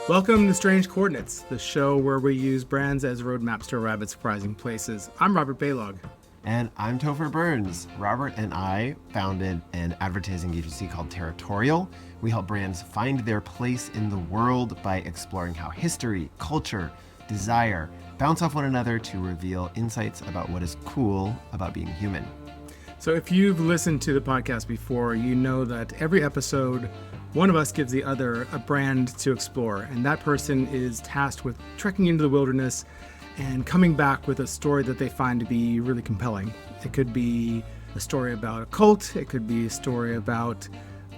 Welcome to Strange Coordinates, the show where we use brands as roadmaps to arrive at surprising places. I'm Robert Baylog. And I'm Topher Burns. Robert and I founded an advertising agency called Territorial. We help brands find their place in the world by exploring how history, culture, desire bounce off one another to reveal insights about what is cool about being human. So if you've listened to the podcast before, you know that every episode, one of us gives the other a brand to explore, and that person is tasked with trekking into the wilderness and coming back with a story that they find to be really compelling. It could be a story about a cult, it could be a story about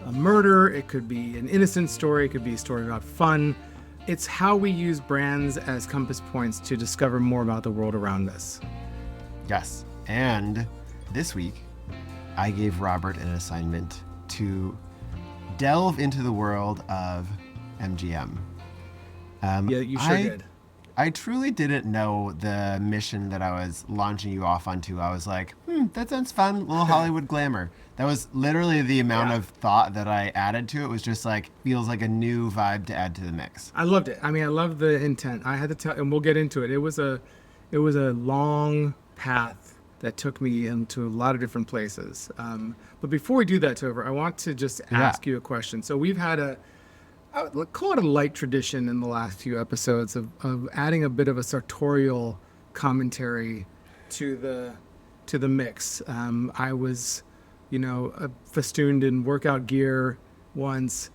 a murder, it could be an innocent story, it could be a story about fun. It's how we use brands as compass points to discover more about the world around us. Yes, and this week, I gave Robert an assignment to delve into the world of MGM. Yeah, you sure did. I truly didn't know the mission that I was launching you off onto. I was like, that sounds fun, a little Hollywood glamour. That was literally the amount of thought that I added to it. Was just like, feels like a new vibe to add to the mix. I loved it. I mean, I love the intent. I had to tell, and we'll get into it. It was a long path that took me into a lot of different places. But before we do that, Topher, I want to just ask you a question. So we've had I would call it a light tradition in the last few episodes of adding a bit of a sartorial commentary to the mix. I was, festooned in workout gear once.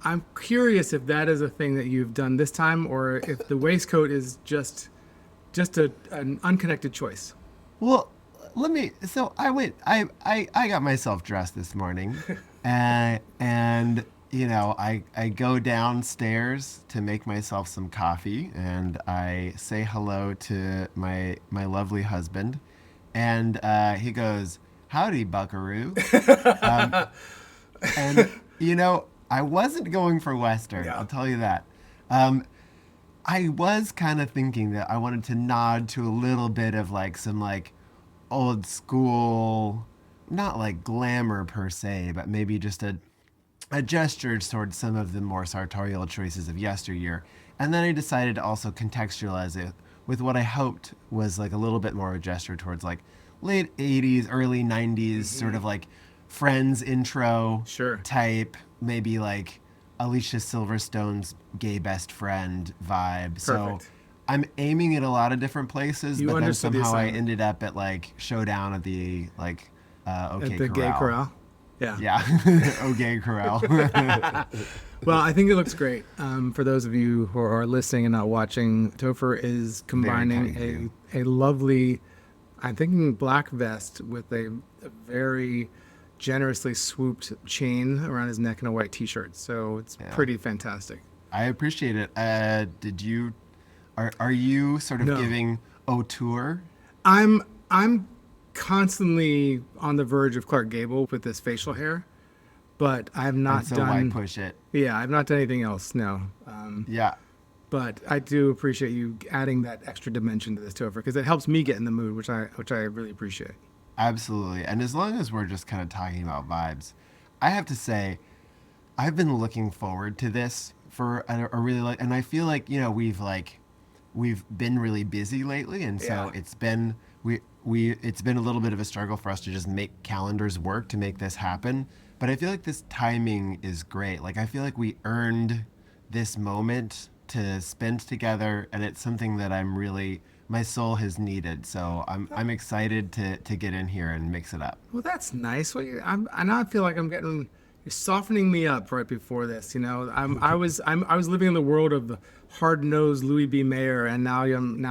I'm curious if that is a thing that you've done this time, or if the waistcoat is just an unconnected choice. Well, I got myself dressed this morning, and I go downstairs to make myself some coffee, and I say hello to my lovely husband, and he goes, "Howdy, buckaroo." And I wasn't going for Western, I'll tell you that. I was kind of thinking that I wanted to nod to a little bit of like some like old school, not like glamour per se, but maybe just a gesture towards some of the more sartorial choices of yesteryear. And then I decided to also contextualize it with what I hoped was like a little bit more of a gesture towards like late 80s, early 90s, sort of like Friends intro type, maybe like Alicia Silverstone's gay best friend vibe. Perfect. So I'm aiming at a lot of different places, but then somehow I ended up at like Showdown at the like OK at the Corral. Gay Corral. Yeah. OK Corral. Well, I think it looks great. For those of you who are listening and not watching, Topher is combining a lovely, I'm thinking black vest with a very generously swooped chain around his neck and a white t-shirt. So it's pretty fantastic. I appreciate it. Are you sort of giving auteur? I'm constantly on the verge of Clark Gable with this facial hair, but I have not done. Why push it? Yeah, I've not done anything else. No. But I do appreciate you adding that extra dimension to this, Topher, because it helps me get in the mood, which I really appreciate. Absolutely, and as long as we're just kind of talking about vibes, I have to say, I've been looking forward to this for a really and I feel like we've been really busy lately, and so it's been it's been a little bit of a struggle for us to just make calendars work to make this happen. But I feel like this timing is great. Like I feel like we earned this moment to spend together, and it's something that my soul has needed. So I'm excited to get in here and mix it up. Well, that's nice. Well, I now feel like you're softening me up right before this. I was living in the world of the hard-nosed Louis B. Mayer, and now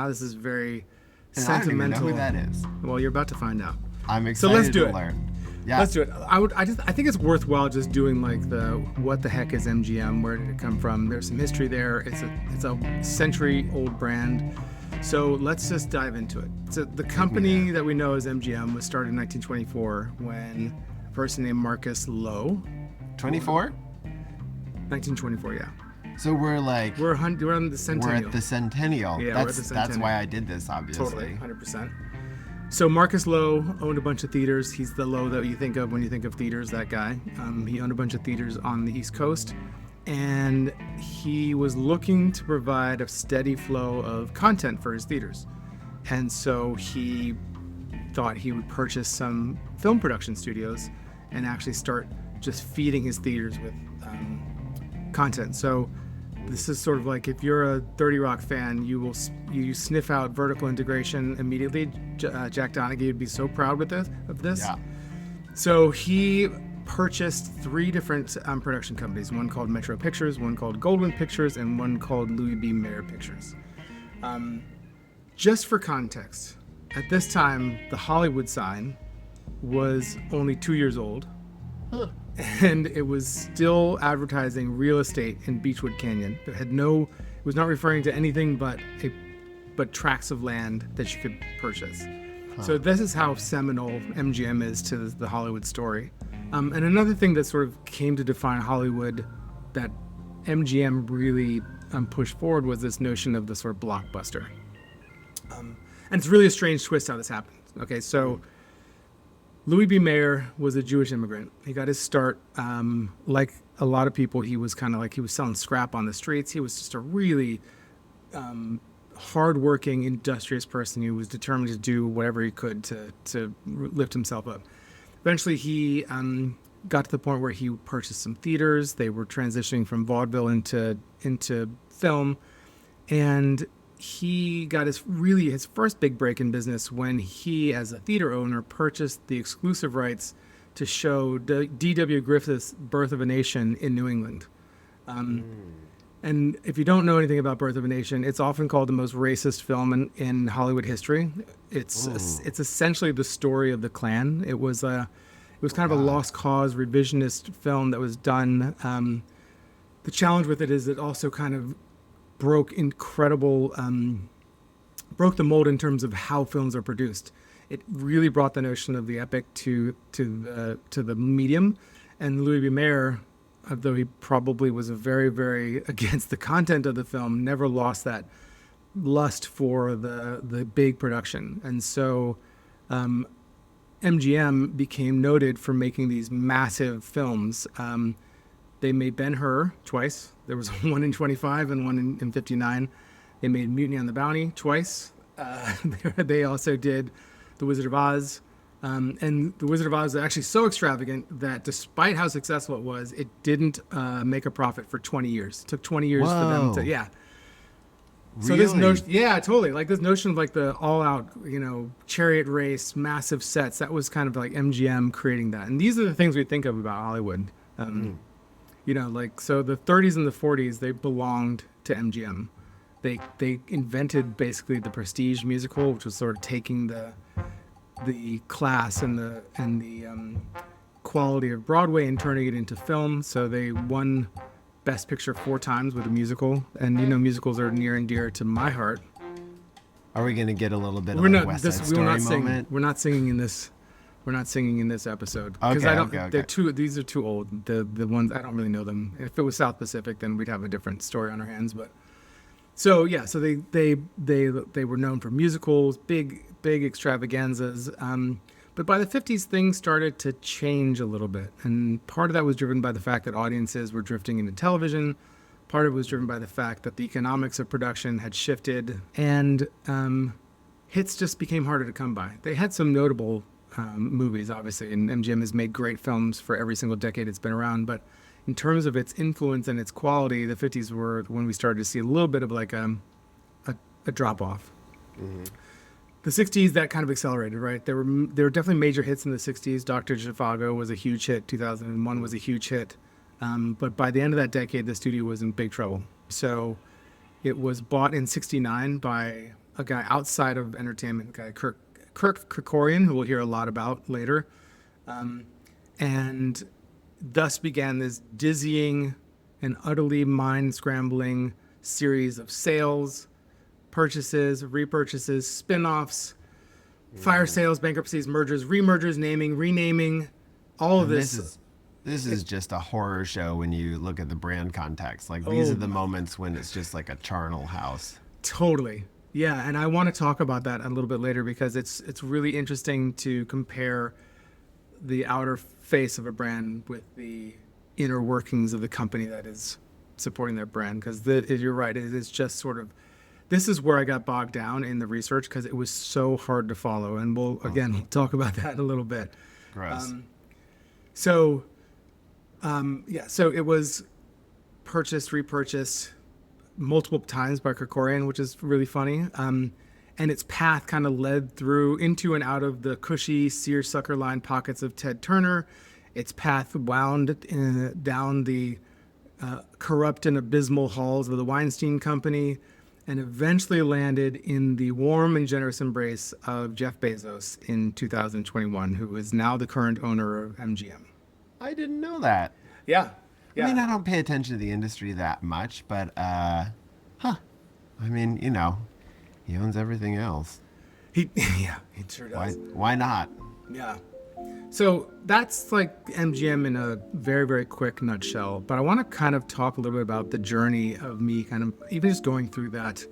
this is very sentimental. I don't even know who that is. Well, you're about to find out. I'm excited to learn. Yeah. Let's do it. I think it's worthwhile just doing like what the heck is MGM? Where did it come from? There's some history there. It's a century-old brand. So let's just dive into it. So the company that we know as MGM was started in 1924 when a person named Marcus Lowe. 24? 1924, yeah. So we're on the centennial. We're at the centennial. Yeah, we're at the centennial. That's why I did this, obviously. Totally, 100%. So Marcus Lowe owned a bunch of theaters. He's the Lowe that you think of when you think of theaters, that guy. He owned a bunch of theaters on the East Coast. and he was looking to provide a steady flow of content for his theaters. And so he thought he would purchase some film production studios and actually start just feeding his theaters with content. So this is sort of like, if you're a 30 Rock fan, you sniff out vertical integration immediately. Jack Donaghy would be so proud with this. Yeah. So he purchased 3 different production companies, one called Metro Pictures, one called Goldwyn Pictures, and one called Louis B. Mayer Pictures. Just for context, at this time, the Hollywood sign was only 2 years old, and it was still advertising real estate in Beechwood Canyon. It was not referring to anything but tracts of land that you could purchase. So this is how seminal MGM is to the Hollywood story. And another thing that sort of came to define Hollywood that MGM really pushed forward was this notion of the sort of blockbuster. And it's really a strange twist how this happened. Okay, so Louis B. Mayer was a Jewish immigrant. He got his start, like a lot of people, he was selling scrap on the streets. He was just a really hardworking, industrious person who was determined to do whatever he could to lift himself up. Eventually, he got to the point where he purchased some theaters. They were transitioning from vaudeville into film, and he got his first big break in business when he, as a theater owner, purchased the exclusive rights to show D.W. Griffith's Birth of a Nation in New England. And if you don't know anything about Birth of a Nation, it's often called the most racist film in Hollywood history. It's essentially the story of the Klan. It was kind of a lost cause revisionist film that was done. The challenge with it is it also kind of broke the mold in terms of how films are produced. It really brought the notion of the epic to the medium, and Louis B. Mayer, although he probably was very, very against the content of the film, never lost that lust for the big production. And so MGM became noted for making these massive films. They made Ben-Hur twice. There was one in 25 and one in 59. They made Mutiny on the Bounty twice. They also did The Wizard of Oz. And The Wizard of Oz was actually so extravagant that despite how successful it was, it didn't make a profit for 20 years. It took 20 years for them to, yeah. So Really? this notion, yeah, totally. Like this notion of like the all-out, chariot race, massive sets. That was kind of like MGM creating that. And these are the things we think of about Hollywood. So the 30s and the 40s, they belonged to MGM. They invented basically the prestige musical, which was sort of taking the class and the quality of Broadway and turning it into film. So they won Best Picture 4 times with a musical, and musicals are near and dear to my heart. Are we going to get a little bit of a West Side Story moment? We're not singing in this. We're not singing in this episode because Okay. They're too. These are too old. The ones I don't really know them. If it was South Pacific, then we'd have a different story on our hands. But so yeah, so they were known for musicals, big extravaganzas. But by the 50s, things started to change a little bit, and part of that was driven by the fact that audiences were drifting into television. Part of it was driven by the fact that the economics of production had shifted, and hits just became harder to come by. They had some notable movies, obviously, and MGM has made great films for every single decade it's been around, but in terms of its influence and its quality, the 50s were when we started to see a little bit of like a drop-off. Mm-hmm. The 60s, that kind of accelerated, right? There were definitely major hits in the 60s. Dr. Zhivago was a huge hit. 2001 was a huge hit. But by the end of that decade, the studio was in big trouble. So it was bought in 69 by a guy outside of entertainment, a guy, Kirk Kerkorian, who we'll hear a lot about later. And thus began this dizzying and utterly mind-scrambling series of sales, purchases, repurchases, spin-offs, fire sales, bankruptcies, mergers, remergers, naming, renaming, all of this. This is just a horror show when you look at the brand context. Like these are the moments when it's just like a charnel house. Totally. Yeah, and I want to talk about that a little bit later because it's really interesting to compare the outer face of a brand with the inner workings of the company that is supporting their brand, because you're right. It is just sort of, this is where I got bogged down in the research because it was so hard to follow. And we'll, again, talk about that in a little bit. Gross. So it was purchased, repurchased multiple times by Kerkorian, which is really funny. And its path kind of led through into and out of the cushy seersucker lined pockets of Ted Turner. Its path wound down the corrupt and abysmal halls of the Weinstein Company, and eventually landed in the warm and generous embrace of Jeff Bezos in 2021, who is now the current owner of MGM. I didn't know that. Yeah. I mean, I don't pay attention to the industry that much, but I mean, you know, he owns everything else. He sure does. Why not? Yeah. So that's like MGM in a very, very quick nutshell. But I want to kind of talk a little bit about the journey of me kind of even just going through that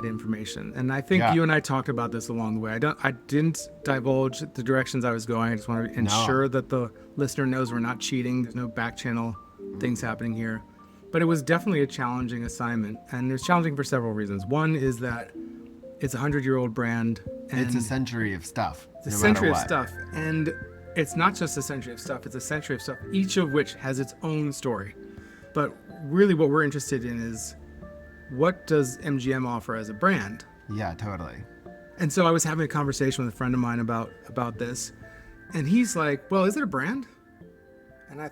information. And I think you and I talked about this along the way. I didn't divulge the directions I was going. I just want to ensure that the listener knows we're not cheating. There's no back channel things happening here. But it was definitely a challenging assignment. And it was challenging for several reasons. One is that it's a 100-year-old brand. And it's a century of stuff. It's a century of stuff. And it's not just a century of stuff. It's a century of stuff, each of which has its own story. But really what we're interested in is, what does MGM offer as a brand? Yeah, totally. And so I was having a conversation with a friend of mine about this. And he's like, well, is it a brand? And I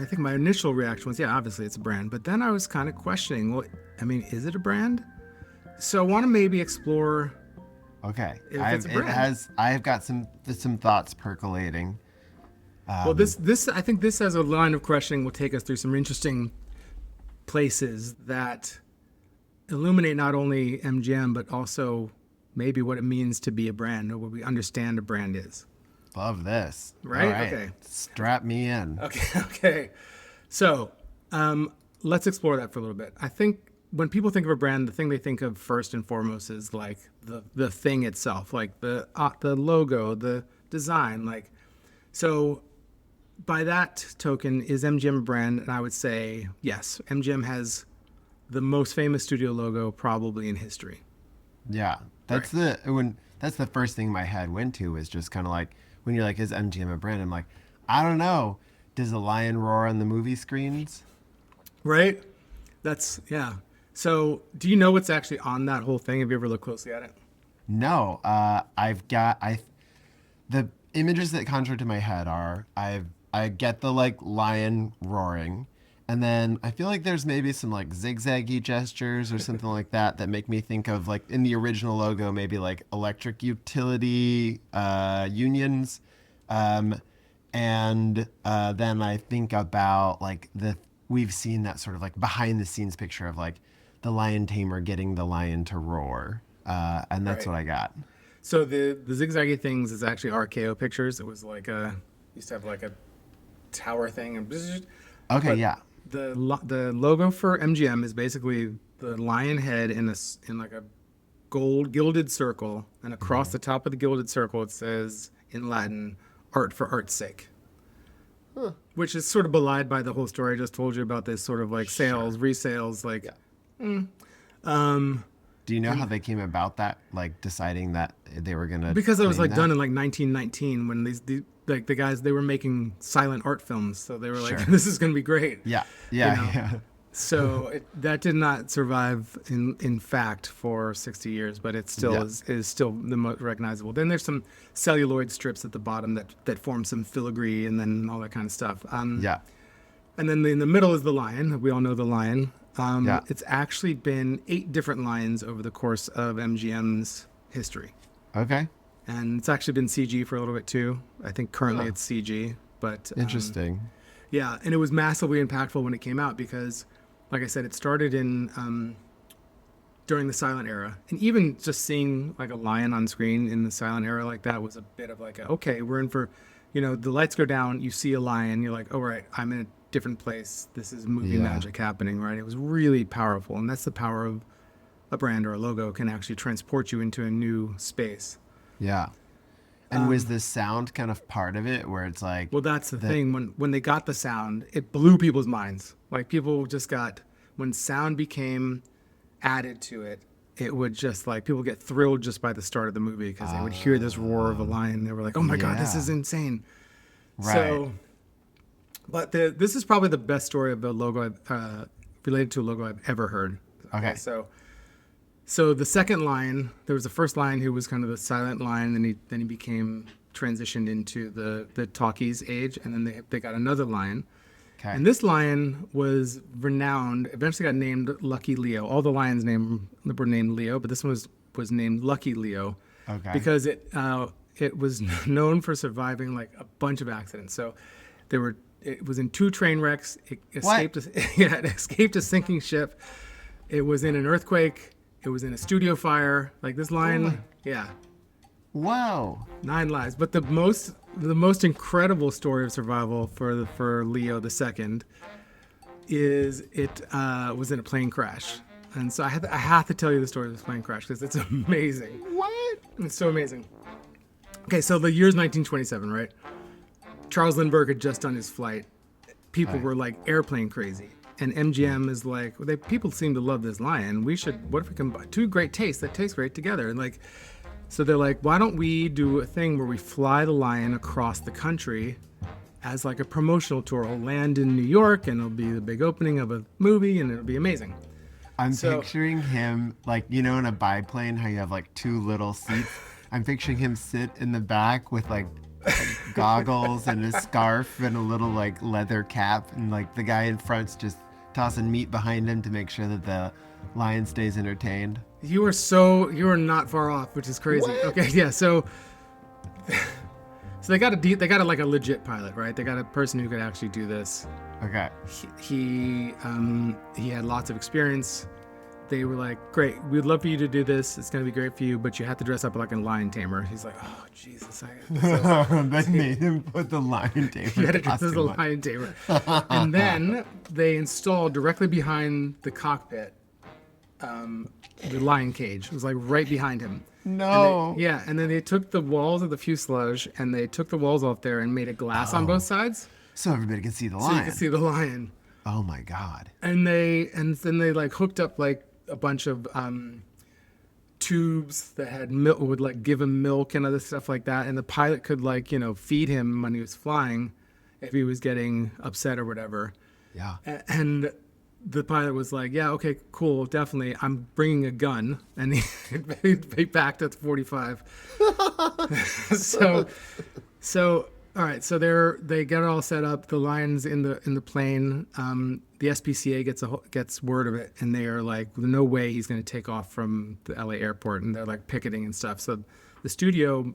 think my initial reaction was, yeah, obviously it's a brand. But then I was kind of questioning, well, I mean, is it a brand? So I want to maybe explore. Okay. I've got some thoughts percolating. Well, this I think this as a line of questioning will take us through some interesting places that illuminate not only MGM but also maybe what it means to be a brand, or what we understand a brand is. Love this. Right? All right. Okay. Strap me in. Okay. So let's explore that for a little bit. I think when people think of a brand, the thing they think of first and foremost is like the thing itself, like the logo, the design. Like, so by that token, is MGM a brand? And I would say yes. MGM has the most famous studio logo probably in history. Yeah, that's that's the first thing my head went to, was just kind of like, when you're like, is MGM a brand? I'm like, I don't know. Does a lion roar on the movie screens? Right. Yeah. So do you know what's actually on that whole thing? Have you ever looked closely at it? No. The images that conjure to my head are, I get the like lion roaring, and then I feel like there's maybe some like zigzaggy gestures or something like that make me think of, like, in the original logo, maybe like electric utility unions. And then I think about like we've seen that sort of like behind the scenes picture of like the lion tamer getting the lion to roar. And that's what I got. So the zigzaggy things is actually RKO Pictures. It was like used to have like a tower thing. Okay, yeah. The logo for MGM is basically the lion head in like a gold gilded circle, and across the top of the gilded circle it says in Latin, "Art for art's sake." Huh. Which is sort of belied by the whole story I just told you about, this sort of like sales, resales, like. Yeah. Do you know how they came about that? Like deciding that they were gonna. Because it was like done in like 1919 when the guys, they were making silent art films, so they were like, this is gonna be great. Yeah. So that did not survive in fact for 60 years, but it still is still the most recognizable. Then there's some celluloid strips at the bottom that form some filigree and then all that kind of stuff. And then in the middle is the lion. We all know the lion. It's actually been 8 different lions over the course of MGM's history. Okay. And it's actually been CG for a little bit too. I think currently it's CG, but interesting. Yeah, and it was massively impactful when it came out because, like I said, it started in during the silent era, and even just seeing like a lion on screen in the silent era like that was a bit of like, okay, we're in for, the lights go down, you see a lion, you're like, oh right, I'm in a different place. This is movie magic happening, right? It was really powerful, and that's the power of a brand or a logo, can actually transport you into a new space. Yeah. And was the sound kind of part of it, where it's like, Well, that's the thing. When they got the sound, it blew people's minds. Like people just got when sound became added to it. It would just like people get thrilled just by the start of the movie because they would hear this roar of a lion. They were like, "Oh my god, this Yeah. is insane!" right? So, but this is probably the best story of a logo related to a logo I've ever heard. Okay. So the second lion, there was the first lion who was kind of the silent lion, and then he became transitioned into the talkies age, and then they got another lion. Okay. And this lion was renowned. Eventually, got named Lucky Leo. All the lions were named Leo, but this one was named Lucky Leo, Okay. because it was known for surviving like a bunch of accidents. So it was in 2 train wrecks. It escaped. It escaped a sinking ship. It was in an earthquake. It was in a studio fire. Like this lion, yeah. Whoa. 9 lives. But the most incredible story of survival for Leo II is it was in a plane crash. And so I have to tell you the story of this plane crash because it's amazing. What? It's so amazing. Okay, so the year's 1927, right? Charles Lindbergh had just done his flight. People were like airplane crazy. And MGM is like, people seem to love this lion. What if we can buy 2 great tastes that taste great together? And like, so they're like, why don't we do a thing where we fly the lion across the country as like a promotional tour? It'll land in New York and it'll be the big opening of a movie and it'll be amazing. I'm picturing him like, in a biplane, how you have like 2 little seats. I'm picturing him sit in the back with like goggles and a scarf and a little like leather cap, and like the guy in front's just tossing meat behind him to make sure that the lion stays entertained. You are not far off, which is crazy. What? Okay, yeah. So they got a like a legit pilot, right? They got a person who could actually do this. Okay. He had lots of experience. They were like, great, we'd love for you to do this. It's going to be great for you, but you have to dress up like a lion tamer. He's like, oh, Jesus. They made him put the lion tamer. You had to dress as a costume on. lion tamer. And then they installed directly behind the cockpit the lion cage. It was like right behind him. No. And then they took the walls of the fuselage and they took the walls off there and made a glass on both sides. So everybody can see the So lion. you could see the lion. Oh my God. And then they like hooked up like a bunch of tubes that had milk, would like give him milk and other stuff like that. And the pilot could like, feed him when he was flying if he was getting upset or whatever. Yeah. And the pilot was like, yeah, okay, cool, definitely. I'm bringing a gun. And he backed at the 45. So all right, so they get it all set up. The lion's in the plane. The SPCA gets word of it, and they are like, "No way he's going to take off from the LA airport." And they're like picketing and stuff. So the studio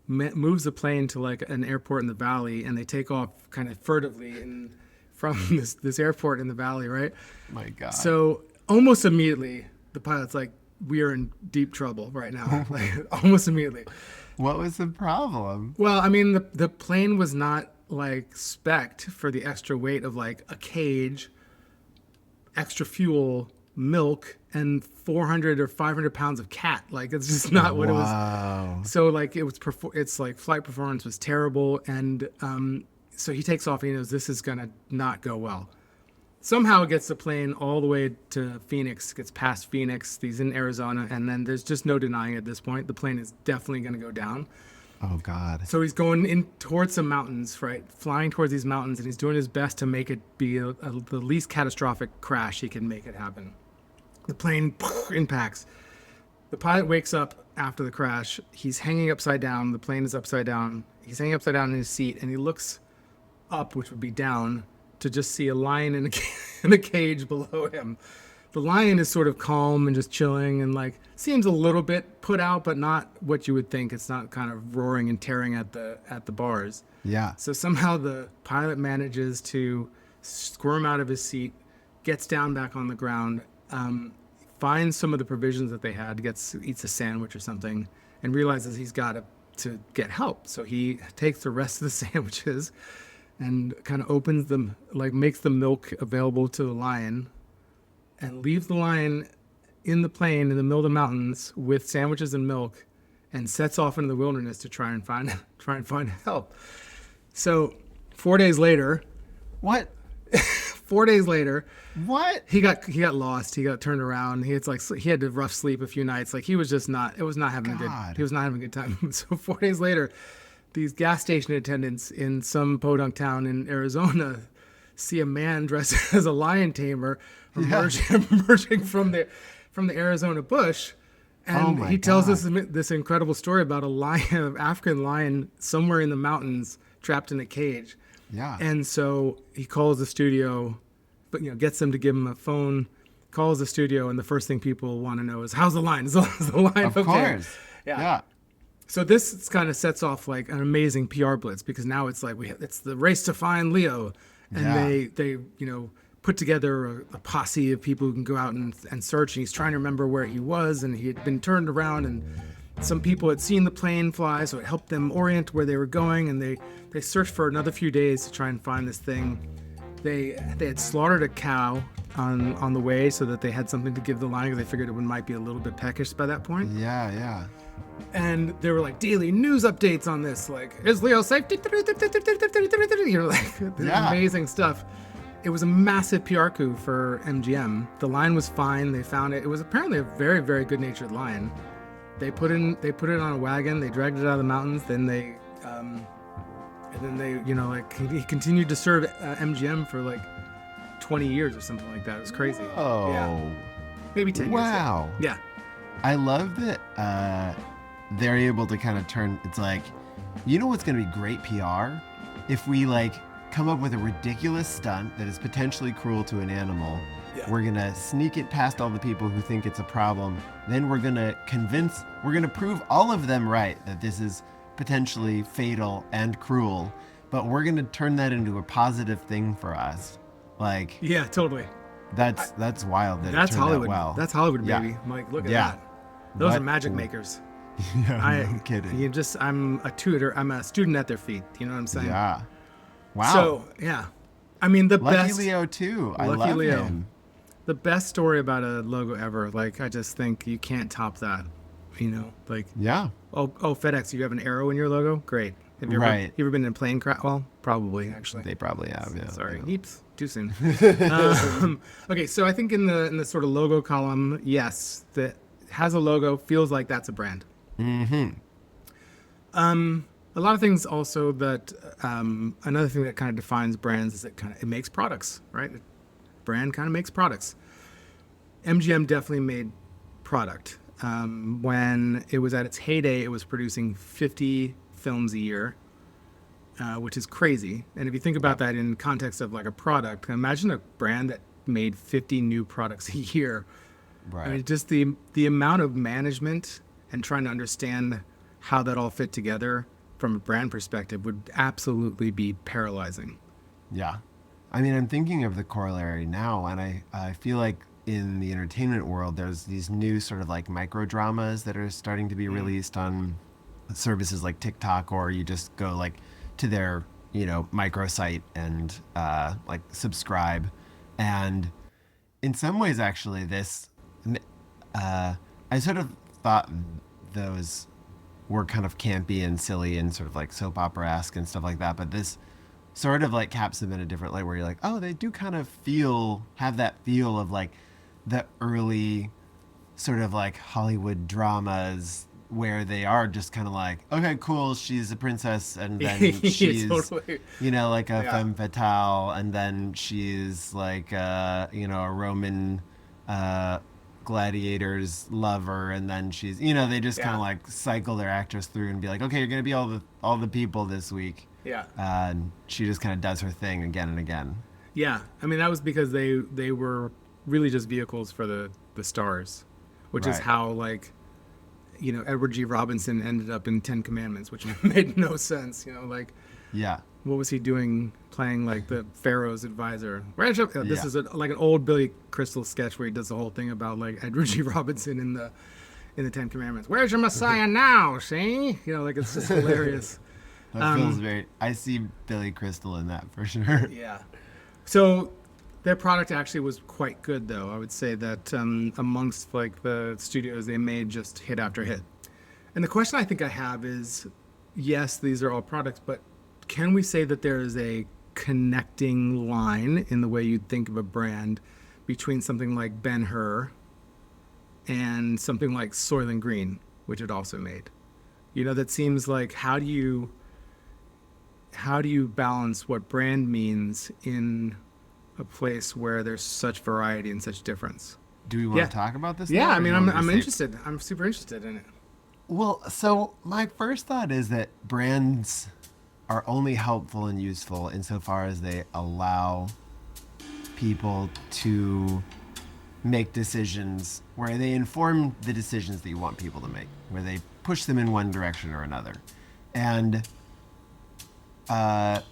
moves the plane to like an airport in the valley, and they take off kind of furtively from this airport in the valley, right? My God. So almost immediately, the pilot's like, "We are in deep trouble right now." Like almost immediately. What was the problem? Well, I mean, the plane was not like spec'd for the extra weight of like a cage, extra fuel, milk, and 400 or 500 pounds of cat. Like it's just not what it was. Wow. So like it's like flight performance was terrible, and so he takes off and he knows this is gonna not go well. Somehow it gets the plane all the way to Phoenix, gets past Phoenix. He's in Arizona, and then there's just no denying at this point the plane is definitely going to go down. Oh God. So he's going in towards some mountains, right? Flying towards these mountains, and he's doing his best to make it be the least catastrophic crash he can make it happen. The plane impacts. The pilot wakes up after the crash. He's hanging upside down. The plane is upside down. He's hanging upside down in his seat, and he looks up, which would be down, to just see a lion in a cage below him. The lion is sort of calm and just chilling and like seems a little bit put out, but not what you would think. It's not kind of roaring and tearing at the bars. Yeah. So somehow the pilot manages to squirm out of his seat, gets down back on the ground, finds some of the provisions that they had, eats a sandwich or something, and realizes he's got to get help. So he takes the rest of the sandwiches and kind of opens them, like makes the milk available to the lion, and leaves the lion in the plane in the middle of the mountains with sandwiches and milk, and sets off into the wilderness to try and find help. So 4 days later, What? 4 days later, What? he got lost. He got turned around. He had to rough sleep a few nights. Like he was just not. It was not having a good. God. He was not having a good time. So 4 days later, these gas station attendants in some podunk town in Arizona see a man dressed as a lion tamer emerging from the Arizona bush. And he tells us this incredible story about a lion, an African lion, somewhere in the mountains, trapped in a cage. Yeah. And so he calls the studio, but gets them to give him a phone. Calls the studio, and the first thing people want to know is, "How's the lion? Is the lion Of okay?" course. Yeah. So this kind of sets off like an amazing PR blitz, because now it's like it's the race to find Leo, and they put together a posse of people who can go out and search. And he's trying to remember where he was, and he had been turned around, and some people had seen the plane fly, so it helped them orient where they were going. And they searched for another few days to try and find this thing. They had slaughtered a cow on the way so that they had something to give the lion, because they figured it might be a little bit peckish by that point. Yeah. And there were like daily news updates on this, like, is Leo safe? Amazing stuff. It was a massive PR coup for MGM. The lion was fine. They found it. It was apparently a very, very good-natured lion. They put it on a wagon. They dragged it out of the mountains. Then they he continued to serve MGM for like 20 years or something like that. It was crazy. Oh. Yeah. Maybe 10 years. Wow. Yeah. I love that they're able to kind of turn. It's like, what's going to be great PR? If we like come up with a ridiculous stunt that is potentially cruel to an animal. Yeah. We're going to sneak it past all the people who think it's a problem. Then we're going to prove all of them right that this is potentially fatal and cruel, but we're going to turn that into a positive thing for us. Like, yeah, totally. That's wild. That's Hollywood. Well. That's Hollywood, baby. Mike, look at that. Those are magic makers. Yeah, no kidding. I'm a tutor. I'm a student at their feet. You know what I'm saying? Yeah. Wow. So, yeah. I mean, the Lucky best. Leo, too. I Lucky love Leo. him. The best story about a logo ever. Like, I just think you can't top that. Like. Yeah. Oh, FedEx, you have an arrow in your logo? Great. Have you ever been in a plane crash? Well, probably, actually. They probably have, yeah. Sorry. Eeps. Too soon. Okay, so I think in the sort of logo column, yes, that has a logo, feels like that's a brand. Mm-hmm. A lot of things also that another thing that kind of defines brands is it makes products, right? Brand kind of makes products. MGM definitely made product. When it was at its heyday, it was producing 50 films a year, which is crazy. And if you think about that in context of like a product, imagine a brand that made 50 new products a year. Right. I mean, just the amount of management and trying to understand how that all fit together from a brand perspective would absolutely be paralyzing. Yeah. I mean, I'm thinking of the corollary now, and I feel like in the entertainment world, there's these new sort of like micro dramas that are starting to be released on services like TikTok, or you just go like to their, microsite and like subscribe. And in some ways, actually, I sort of thought those were kind of campy and silly and sort of like soap opera-esque and stuff like that. But this sort of like caps them in a different light, where you're like, oh, they do kind of have that feel of like the early sort of like Hollywood dramas, where they are just kind of like, okay, cool, she's a princess, and then she's, totally. Like a femme fatale, and then she's like, a Roman gladiator's lover, and then she's, they just kind of like cycle their actress through and be like, okay, you're gonna be all the people this week. Yeah. And she just kind of does her thing again and again. Yeah, I mean, that was because they were really just vehicles for the stars, which is how like, Edward G. Robinson ended up in 10 Commandments, which made no sense. Yeah. What was he doing playing like the Pharaoh's advisor? This is like an old Billy Crystal sketch where he does the whole thing about like Edward G. Robinson in the 10 Commandments. Where's your Messiah now? See, it's just hilarious. That feels I see Billy Crystal in that for sure. Yeah. So their product actually was quite good, though. I would say that amongst like the studios, they made just hit after hit. And the question I think I have is, yes, these are all products, but can we say that there is a connecting line in the way you'd think of a brand between something like Ben-Hur and something like Soylent Green, which it also made? That seems like how do you balance what brand means in a place where there's such variety and such difference? Do we want Yeah. to talk about this Yeah, now? I Or mean, you want I'm me to I'm save- interested. I'm super interested in it. Well, so my first thought is that brands are only helpful and useful insofar as they allow people to make decisions where they inform the decisions that you want people to make, where they push them in one direction or another. And I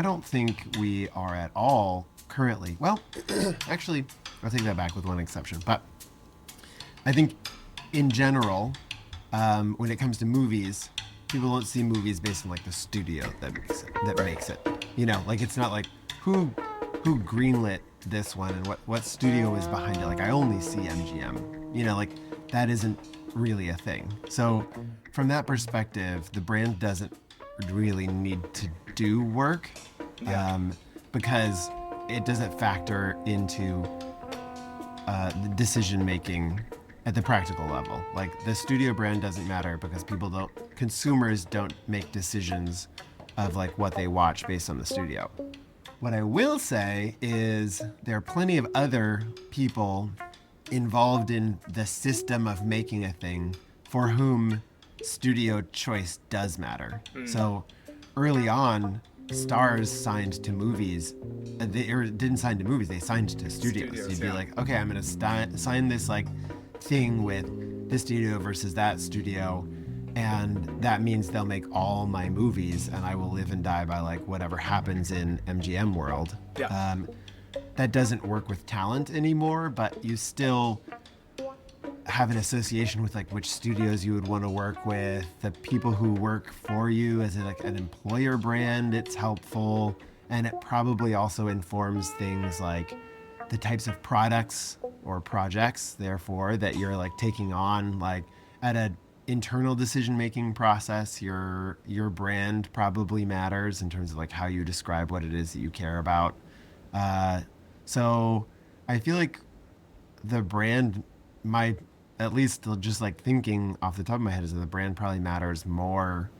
don't think we are at all currently. Well, actually, I'll take that back with one exception. But I think in general, when it comes to movies, people don't see movies based on like the studio that makes it. Like it's not like who greenlit this one and what studio is behind it. Like I only see MGM. Like that isn't really a thing. So from that perspective, the brand doesn't really need to do work because it doesn't factor into the decision making at the practical level. Like the studio brand doesn't matter because consumers don't make decisions of like what they watch based on the studio. What I will say is there are plenty of other people involved in the system of making a thing for whom studio choice does matter. So early on, stars signed to movies. Or didn't sign to movies, they signed to studios. You'd be like, okay, I'm going to sign this like thing with this studio versus that studio. And that means they'll make all my movies and I will live and die by like whatever happens in MGM world. Yeah. That doesn't work with talent anymore, but you still have an association with like which studios you would want to work with, the people who work for you as like an employer brand. It's helpful, and it probably also informs things like the types of products or projects, therefore, that you're like taking on. Like at an internal decision making process, your brand probably matters in terms of like how you describe what it is that you care about. So I feel like the brand might, at least just like thinking off the top of my head, is that the brand probably matters more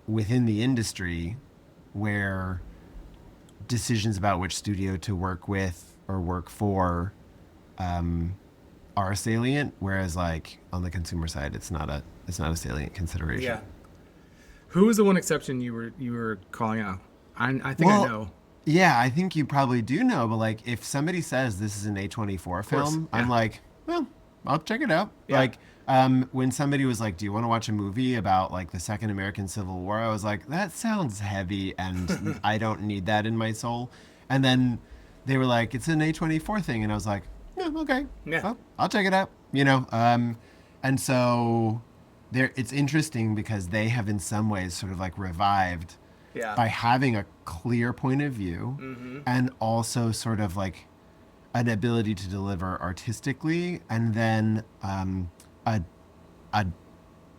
within the industry where decisions about which studio to work with or work for are salient, whereas like on the consumer side, it's not a salient consideration. Yeah. Who was the one exception you were calling out? I think Well, I know. Yeah, I think you probably do know, but like if somebody says this is an A24 film, I'm yeah. like, well, I'll check it out. Yeah. Like when somebody was like, do you want to watch a movie about like the Second American Civil War? I was like, that sounds heavy and I don't need that in my soul. And then they were like, it's an A24 thing. And I was like, yeah, okay. Yeah. Well, I'll check it out, and so it's interesting because they have in some ways sort of like revived Yeah. by having a clear point of view and also sort of like an ability to deliver artistically, and then a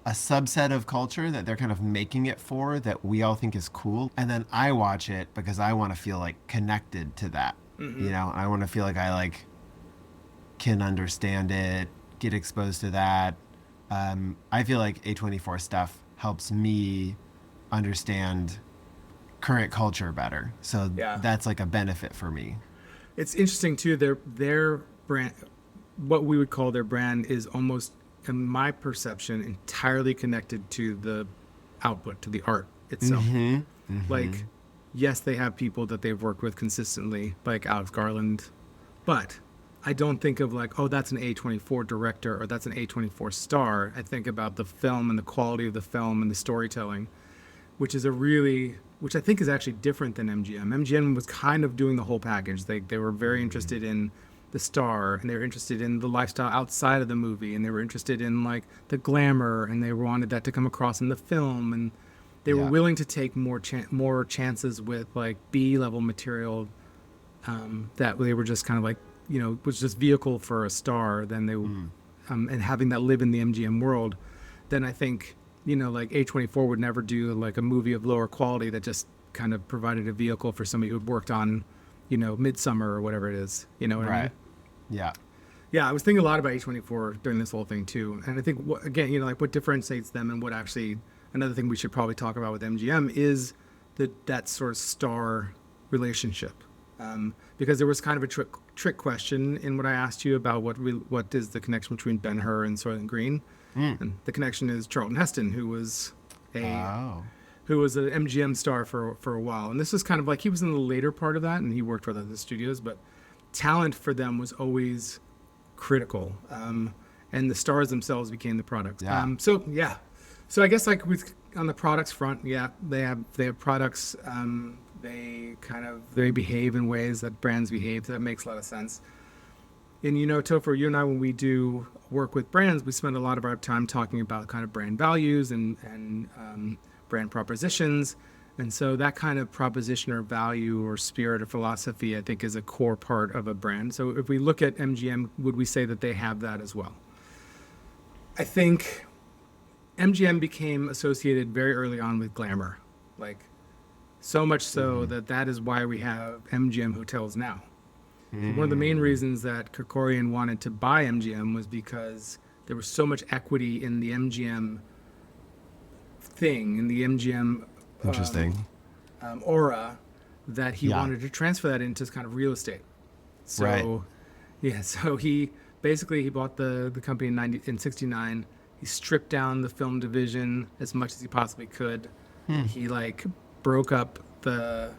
subset of culture that they're kind of making it for that we all think is cool, and then I watch it because I want to feel like connected to that. I want to feel like I like can understand it, get exposed to that. I feel like A24 stuff helps me understand current culture better. So Yeah. that's like a benefit for me. It's interesting too. Their brand, what we would call their brand, is almost, in my perception, entirely connected to the output, to the art itself. Like, yes, they have people that they've worked with consistently, like Alex Garland, but I don't think of like, oh, that's an A24 director or that's an A24 star. I think about the film and the quality of the film and the storytelling, which I think is actually different than MGM. MGM was kind of doing the whole package. They were very interested in the star, and they were interested in the lifestyle outside of the movie, and they were interested in like the glamour, and they wanted that to come across in the film, and they were Yeah. willing to take more chances with like B-level material that they were just kind of like, was just vehicle for a star than they and having that live in the MGM world, then I think, like A24 would never do like a movie of lower quality that just kind of provided a vehicle for somebody who had worked on, Midsummer or whatever it is. You know what I mean? Right. Yeah. Yeah, I was thinking a lot about A24 during this whole thing too. And I think, again, like what differentiates them and what actually, another thing we should probably talk about with MGM is that sort of star relationship. Because there was kind of a trick question in what I asked you about what is the connection between Ben-Hur and Soylent Green. And the connection is Charlton Heston, who was an MGM star for a while. And this was kind of like, he was in the later part of that and he worked with other studios, but talent for them was always critical. And the stars themselves became the products. Yeah. So I guess like on the products front, yeah, they have products. They behave in ways that brands behave. That makes a lot of sense. And Topher, you and I, when we do work with brands, we spend a lot of our time talking about kind of brand values and brand propositions. And so that kind of proposition or value or spirit or philosophy, I think, is a core part of a brand. So if we look at MGM, would we say that they have that as well? I think MGM became associated very early on with glamour, like so much so that is why we have MGM hotels now. One of the main reasons that Kerkorian wanted to buy MGM was because there was so much equity in the MGM thing, in the MGM Interesting. aura, that he wanted to transfer that into kind of real estate. So, Right. yeah, so he bought the company in 69. He stripped down the film division as much as he possibly could. He like broke up the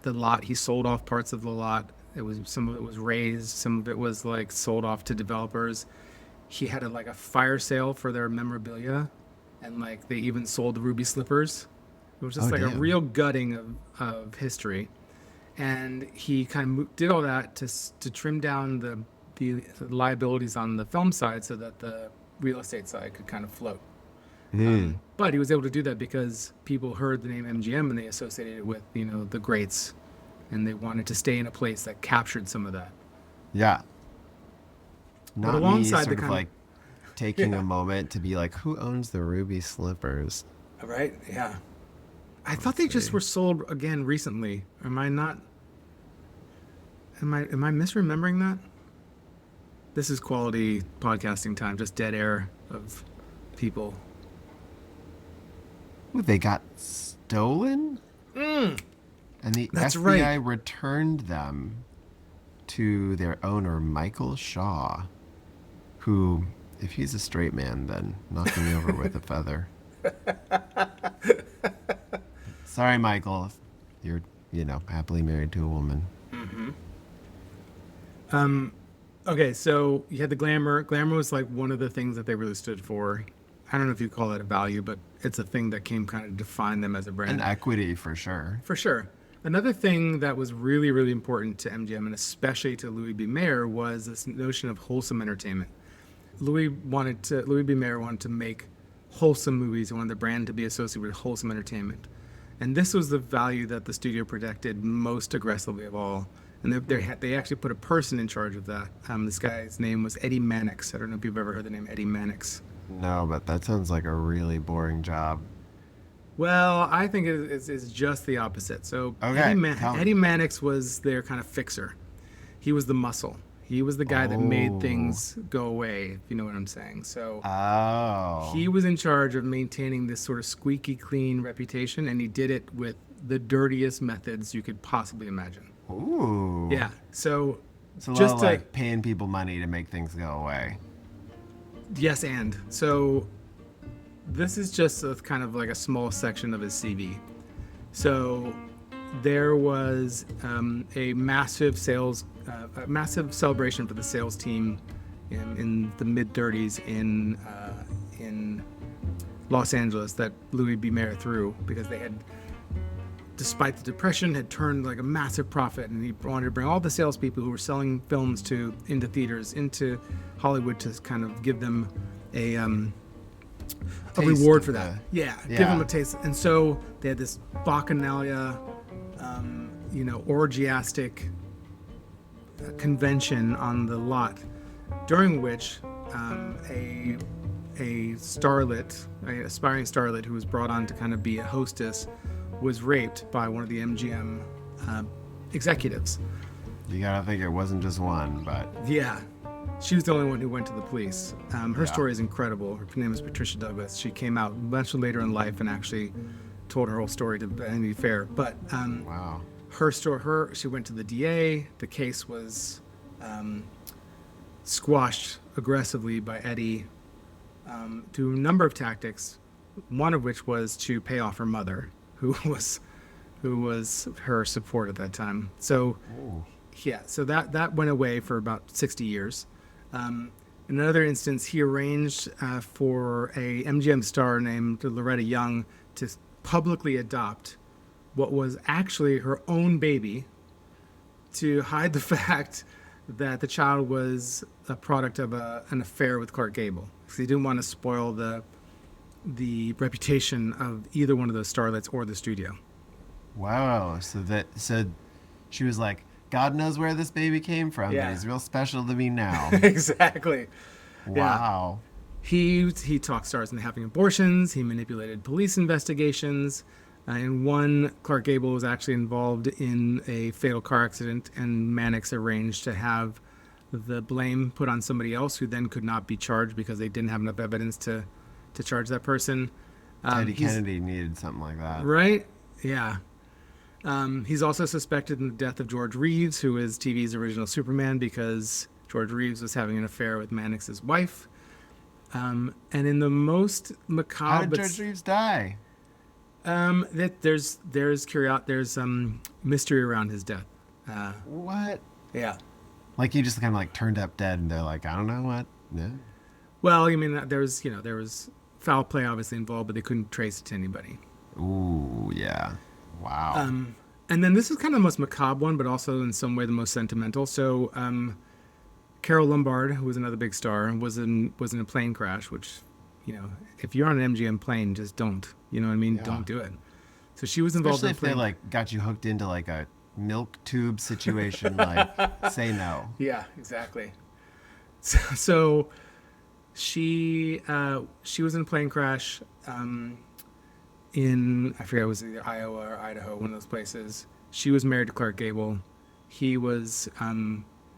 lot. He sold off parts of the lot. Some of it was raised, some of it was like sold off to developers. He had a fire sale for their memorabilia, and like they even sold the ruby slippers. It was just a real gutting of history. And he kind of did all that to trim down the liabilities on the film side so that the real estate side could kind of float. But he was able to do that because people heard the name MGM and they associated it with, the greats, and they wanted to stay in a place that captured some of that. Yeah. But Not me alongside sort the of kind like taking a moment to be like, who owns the ruby slippers? Right? Yeah. I thought they just were sold again recently. Am I misremembering that? This is quality podcasting time, just dead air of people. Ooh, they got stolen? And the That's FBI right. returned them to their owner, Michael Shaw, who, if he's a straight man, then knock me over with a feather. Sorry, Michael. You're, happily married to a woman. Okay, so you had the glamour. Glamour was like one of the things that they really stood for. I don't know if you call that a value, but it's a thing that came kind of define them as a brand. And equity, for sure. For sure. Another thing that was really, really important to MGM and especially to Louis B. Mayer was this notion of wholesome entertainment. Louis B. Mayer wanted to make wholesome movies. He wanted the brand to be associated with wholesome entertainment. And this was the value that the studio protected most aggressively of all. And they actually put a person in charge of that. This guy's name was Eddie Mannix. I don't know if you've ever heard the name Eddie Mannix. No, but that sounds like a really boring job. Well, I think it's just the opposite. So Okay, Eddie Mannix was their kind of fixer. He was the muscle. He was the guy that made things go away, if you know what I'm saying. So he was in charge of maintaining this sort of squeaky clean reputation, and he did it with the dirtiest methods you could possibly imagine. Ooh. Yeah. So It's a lot of like paying people money to make things go away. Yes, and so this is just a kind of like a small section of his CV. So there was a massive celebration for the sales team in the mid 30s in Los Angeles that Louis B. Mayer threw because they had, despite the depression, had turned like a massive profit, and he wanted to bring all the salespeople who were selling films into theaters, into Hollywood, to kind of give them a reward for that. Yeah, give them a taste. And so they had this bacchanalia, orgiastic convention on the lot, during which a starlet, a aspiring starlet who was brought on to kind of be a hostess, was raped by one of the MGM executives. You gotta think it wasn't just one, but Yeah. She was the only one who went to the police. Her story is incredible. Her name is Patricia Douglas. She came out much later in life and actually told her whole story to Vanity Fair. But wow. her story, she went to the DA. The case was squashed aggressively by Eddie through a number of tactics, one of which was to pay off her mother, who was her support at that time. So, yeah, so that went away for about 60 years. In another instance, he arranged for a MGM star named Loretta Young to publicly adopt what was actually her own baby, to hide the fact that the child was a product of an affair with Clark Gable. Because he didn't want to spoil the reputation of either one of those starlets or the studio. Wow. So she was like, God knows where this baby came from, Yeah. but he's real special to me now. Exactly. Wow. He talked stars into having abortions. He manipulated police investigations. In one, Clark Gable was actually involved in a fatal car accident, and Mannix arranged to have the blame put on somebody else who then could not be charged because they didn't have enough evidence to charge that person. Teddy Kennedy needed something like that. Right? Yeah. He's also suspected in the death of George Reeves, who is TV's original Superman, because George Reeves was having an affair with Mannix's wife. And in the most macabre, How did George Reeves die? there's mystery around his death. What? Yeah. Like he just kind of like turned up dead, and they're like, I don't know what. Yeah. Well, I mean, there was foul play obviously involved, but they couldn't trace it to anybody. Ooh, yeah. Wow. And then this is kind of the most macabre one, but also in some way the most sentimental. So, Carol Lombard, who was another big star, was in a plane crash, which, if you're on an MGM plane, just don't. You know what I mean? Yeah. Don't do it. So she was involved Especially in a if they plane. like got you hooked into like a milk tube situation, like say no. Yeah, exactly. So she was in a plane crash in, I forget, it was either Iowa or Idaho, one of those places. She was married to Clark Gable. He was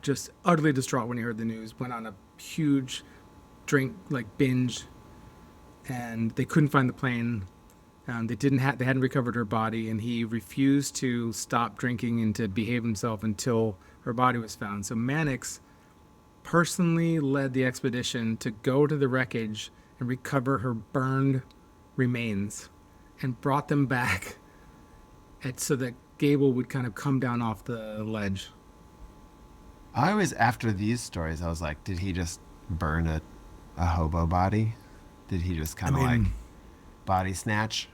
just utterly distraught when he heard the news. Went on a huge binge, and they couldn't find the plane. They hadn't recovered her body, and he refused to stop drinking and to behave himself until her body was found. So Mannix personally led the expedition to go to the wreckage and recover her burned remains, and brought them back, so that Gable would kind of come down off the ledge. I always, after these stories, I was like, did he just burn a hobo body? Did he just kind of like body snatch?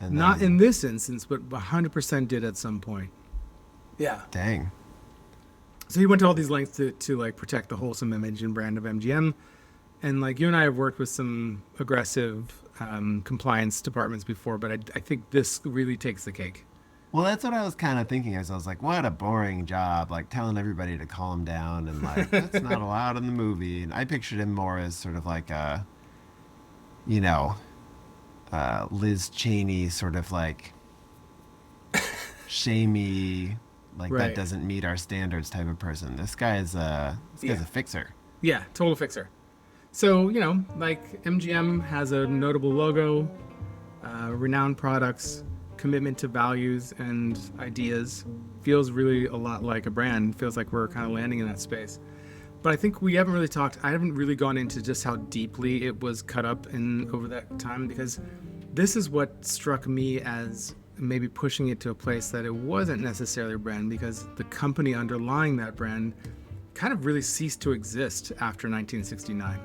And Not then, in this instance, but 100% did at some point. Yeah. Dang. So he went to all these lengths to like protect the wholesome image and brand of MGM. And like you and I have worked with some aggressive compliance departments before, but I think this really takes the cake. Well, that's what I was kind of thinking as I was like, what a boring job, like telling everybody to calm down and like, that's not allowed in the movie. And I pictured him more as sort of like a, Liz Cheney sort of like shamey, like Right. that doesn't meet our standards type of person. This guy's a fixer. Yeah, total fixer. So, like MGM has a notable logo, renowned products, commitment to values and ideas. Feels really a lot like a brand. Feels like we're kind of landing in that space. But I think I haven't really gone into just how deeply it was cut up over that time, because this is what struck me as maybe pushing it to a place that it wasn't necessarily a brand, because the company underlying that brand kind of really ceased to exist after 1969.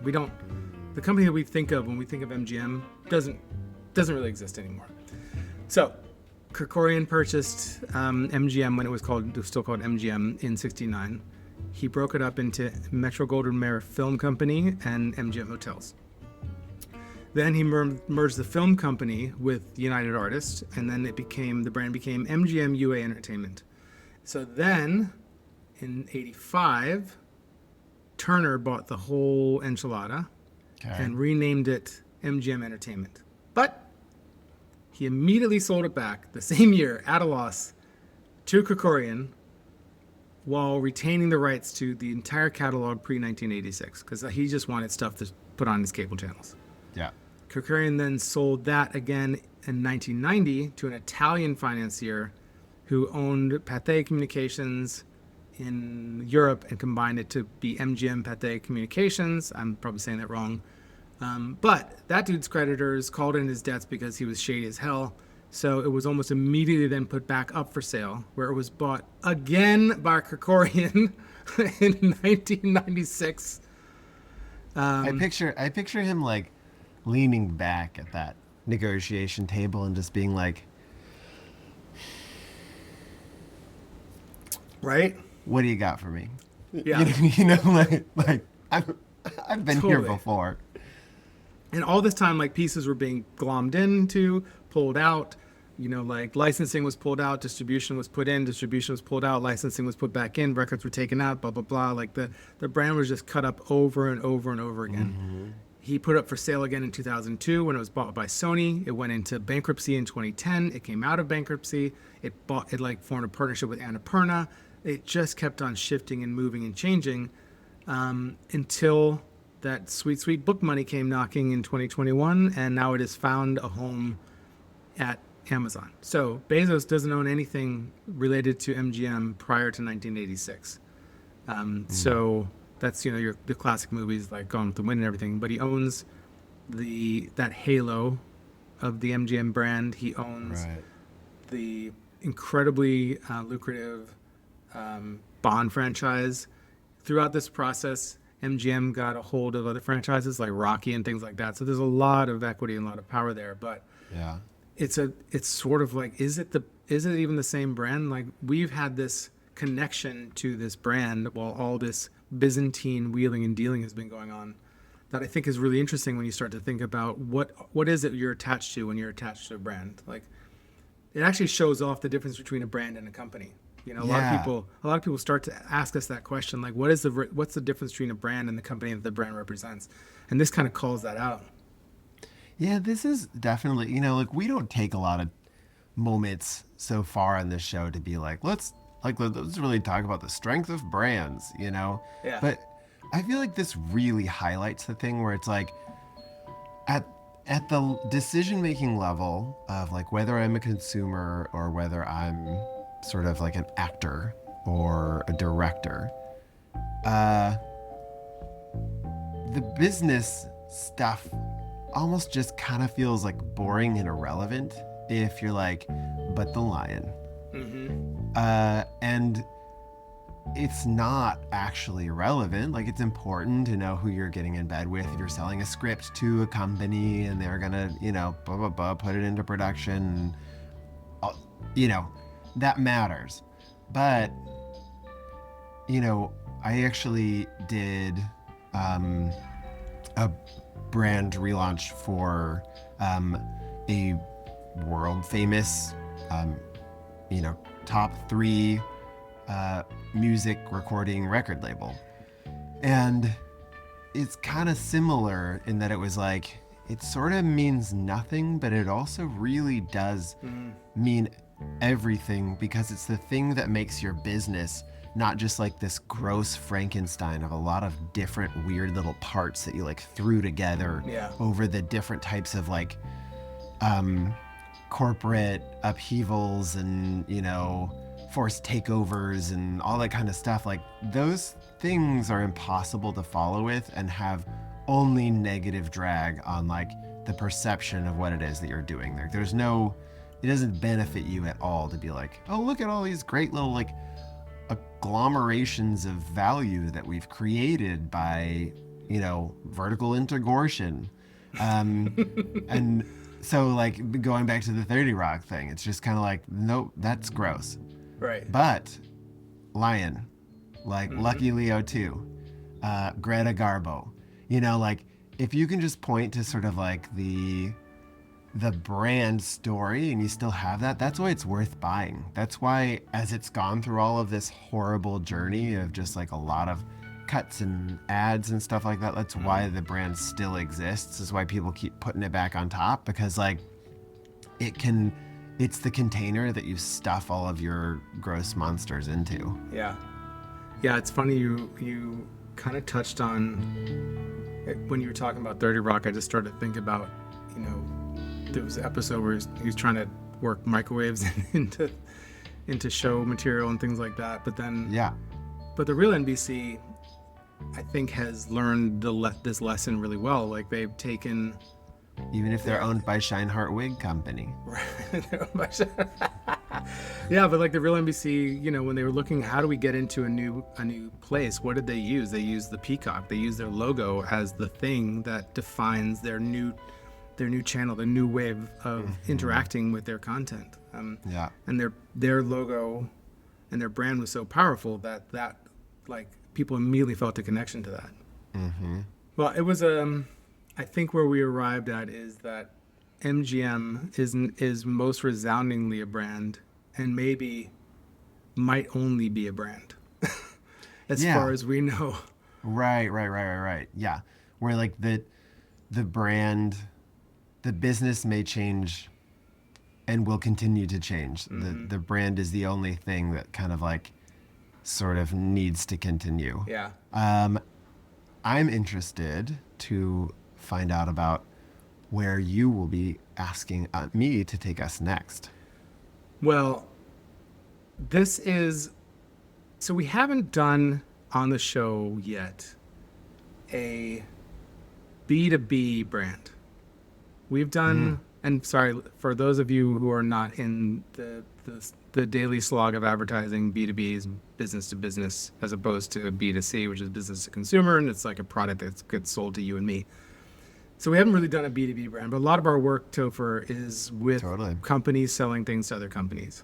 The company that we think of when we think of MGM doesn't really exist anymore. So Kerkorian purchased MGM when it was still called MGM in 69. He broke it up into Metro-Goldwyn-Mayer Film Company and MGM Hotels. Then he merged the film company with United Artists, and then the brand became MGM UA Entertainment. So then, in '85, Turner bought the whole enchilada and renamed it MGM Entertainment. But he immediately sold it back the same year at a loss to Krikorian while retaining the rights to the entire catalog pre-1986 because he just wanted stuff to put on his cable channels. Yeah. Krikorian then sold that again in 1990 to an Italian financier who owned Pathé Communications in Europe and combined it to be MGM Pathé Communications. I'm probably saying that wrong. But that dude's creditors called in his debts because he was shady as hell. So it was almost immediately then put back up for sale, where it was bought again by Krikorian in 1996. I picture him like leaning back at that negotiation table and just being like, right? "What do you got for me?" Yeah. You know, like I've been here Totally. before. And all this time, like, pieces were being glommed into, pulled out, like licensing was pulled out, distribution was put in, distribution was pulled out, licensing was put back in, records were taken out, blah, blah, blah. Like the brand was just cut up over and over and over again. Mm-hmm. He put it up for sale again in 2002 when it was bought by Sony. It went into bankruptcy in 2010. It came out of bankruptcy. It formed a partnership with Annapurna. It just kept on shifting and moving and changing until that sweet, sweet book money came knocking in 2021, and now it has found a home at Amazon. So Bezos doesn't own anything related to MGM prior to 1986. So that's, the classic movies like Gone with the Wind and everything, but he owns that halo of the MGM brand. He owns the incredibly lucrative Bond franchise. Throughout this process, MGM got a hold of other franchises like Rocky and things like that. So there's a lot of equity and a lot of power there. But yeah, it's sort of like, is it even the same brand? Like, we've had this connection to this brand while all this Byzantine wheeling and dealing has been going on, that I think is really interesting when you start to think about what is it you're attached to when you're attached to a brand. Like, it actually shows off the difference between a brand and a company. A lot of people start to ask us that question, like, what's the difference between a brand and the company that the brand represents? And this kind of calls that out. Yeah, this is definitely, like, we don't take a lot of moments so far on this show to be like, let's really talk about the strength of brands, Yeah. But I feel like this really highlights the thing where it's like at the decision-making level of like whether I'm a consumer or whether I'm sort of like an actor or a director, the business stuff almost just kind of feels like boring and irrelevant if you're like, but the lion. Mm-hmm. And it's not actually irrelevant. Like, it's important to know who you're getting in bed with. If you're selling a script to a company and they're gonna, blah, blah, blah, put it into production, that matters. But, I actually did a brand relaunch for a world famous, top 3 music recording record label. And it's kind of similar in that it was like, it sort of means nothing, but it also really does mean everything, because it's the thing that makes your business not just like this gross Frankenstein of a lot of different weird little parts that you like threw together over the different types of like corporate upheavals and, forced takeovers and all that kind of stuff. Like, those things are impossible to follow with and have only negative drag on like the perception of what it is that you're doing there. It doesn't benefit you at all to be like, oh, look at all these great little like agglomerations of value that we've created by, vertical integration. And so like going back to the 30 Rock thing, it's just kind of like, nope, that's gross. Right. But Lion, like Lucky Leo 2, Greta Garbo, like if you can just point to sort of like the brand story and you still have that, that's why it's worth buying. That's why, as it's gone through all of this horrible journey of just like a lot of cuts and ads and stuff like that. That's why the brand still exists. Is why people keep putting it back on top, because like it's the container that you stuff all of your gross monsters into. Yeah. Yeah, it's funny you kind of touched on when you were talking about 30 Rock. I just started to think about, there was an episode where he was trying to work microwaves into show material and things like that. But then, but the real NBC, I think, has learned this lesson really well. Like they've taken, even if they're owned by Scheinhart Wig Company. Yeah, but like the real NBC, when they were looking, how do we get into a new place? What did they use? They used the peacock. They used their logo as the thing that defines their new channel, their new way of interacting with their content. And their logo and their brand was so powerful that like people immediately felt a connection to that. Well, it was I think where we arrived at is that MGM is most resoundingly a brand, and maybe might only be a brand as far as we know. Right. Yeah. Where like the brand, the business may change and will continue to change. The brand is the only thing that kind of like sort of needs to continue. Yeah. I'm interested to find out about where you will be asking me to take us next. Well, so we haven't done on the show yet a B2B brand. We've done, and sorry, for those of you who are not in the daily slog of advertising, B2B is business to business as opposed to B2C, which is business to consumer, and it's like a product that gets sold to you and me. So we haven't really done a B2B brand, but a lot of our work, Topher, is with companies selling things to other companies.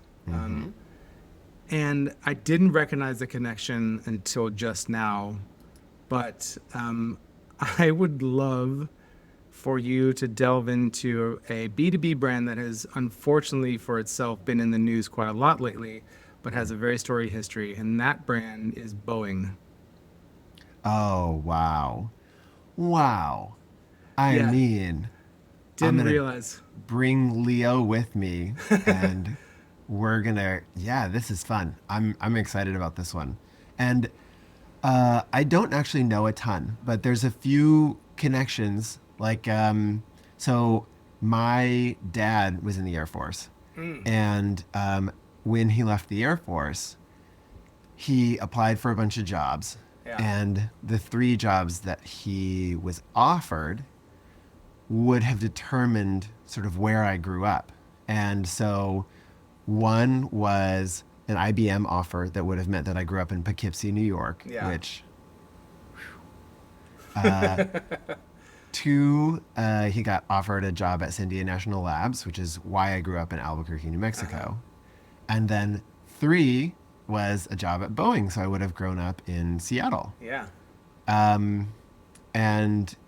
And I didn't recognize the connection until just now, but I would love for you to delve into a B2B brand that has, unfortunately for itself, been in the news quite a lot lately, but has a very storied history, and that brand is Boeing. Oh, wow. I mean, didn't realize. Bring Leo with me, and we're gonna. Yeah, this is fun. I'm excited about this one, and I don't actually know a ton, but there's a few connections. Like, so my dad was in the Air Force, and when he left the Air Force, he applied for a bunch of jobs, and the 3 jobs that he was offered would have determined sort of where I grew up. And so one was an IBM offer that would have meant that I grew up in Poughkeepsie, New York, which 2, he got offered a job at Sandia National Labs, which is why I grew up in Albuquerque, New Mexico. And then 3 was a job at Boeing, so I would have grown up in Seattle. And,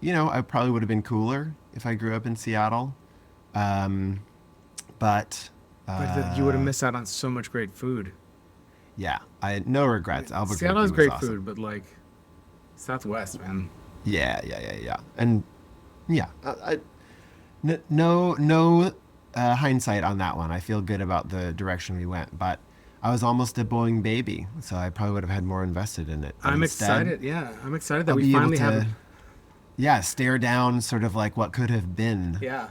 I probably would have been cooler if I grew up in Seattle. But you would have missed out on so much great food. Yeah, I had no regrets. Albuquerque Seattle has was great awesome. food, but like Southwest, man. Yeah. And no hindsight on that one. I feel good about the direction we went, but I was almost a Boeing baby, so I probably would have had more invested in it. But I'm excited. Yeah, I'm excited that we finally have. Stare down sort of like what could have been. Yeah,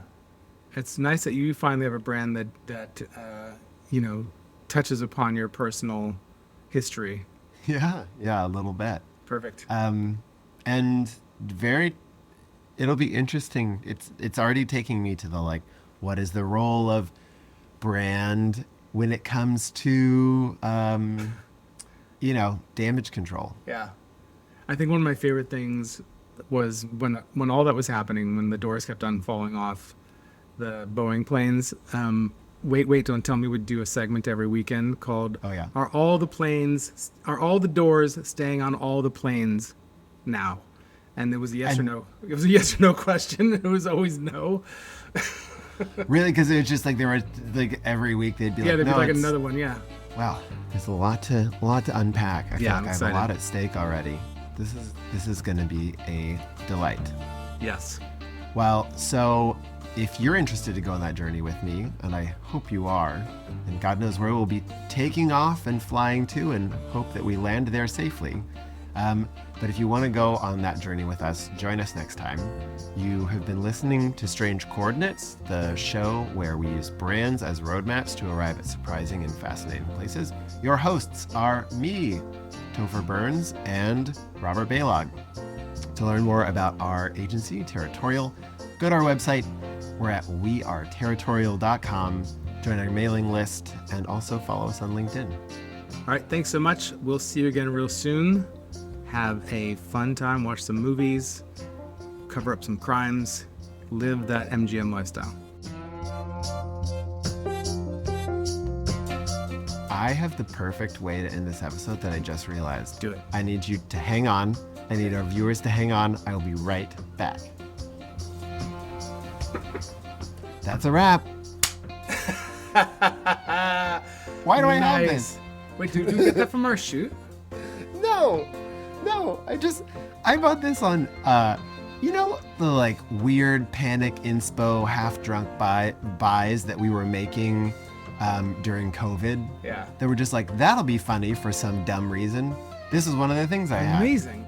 it's nice that you finally have a brand that touches upon your personal history. Yeah, a little bit. Perfect. And it'll be interesting. It's already taking me to the like, what is the role of brand when it comes to damage control. Yeah, I think one of my favorite things was when all that was happening, when the doors kept on falling off the Boeing planes. Wait, don't tell me we'd do a segment every weekend called Are all the doors staying on all the planes now? And it was a yes or no. It was a yes or no question. It was always no. Really? Because it was just like, there were like every week they'd be like, there'd be like another one. Yeah. Wow. There's a lot to unpack. I feel like I have a lot at stake already. This is going to be a delight. Yes. Well, so if you're interested to go on that journey with me, and I hope you are, and God knows where we'll be taking off and flying to, and hope that we land there safely. But if you want to go on that journey with us, join us next time. You have been listening to Strange Coordinates, the show where we use brands as roadmaps to arrive at surprising and fascinating places. Your hosts are me, Topher Burns, and Robert Baylog. To learn more about our agency, Territorial, go to our website. We're at weareterritorial.com. Join our mailing list, and also follow us on LinkedIn. All right. Thanks so much. We'll see you again real soon. Have a fun time. Watch some movies. Cover up some crimes. Live that MGM lifestyle. I have the perfect way to end this episode that I just realized. Do it. I need you to hang on. I need our viewers to hang on. I will be right back. That's a wrap. Why do I have this? Wait, did you get that from our shoot? No, I bought this on, you know, the like weird panic inspo half drunk buys that we were making during COVID. Yeah. They were just like, that'll be funny for some dumb reason. This is one of the things I had. Amazing.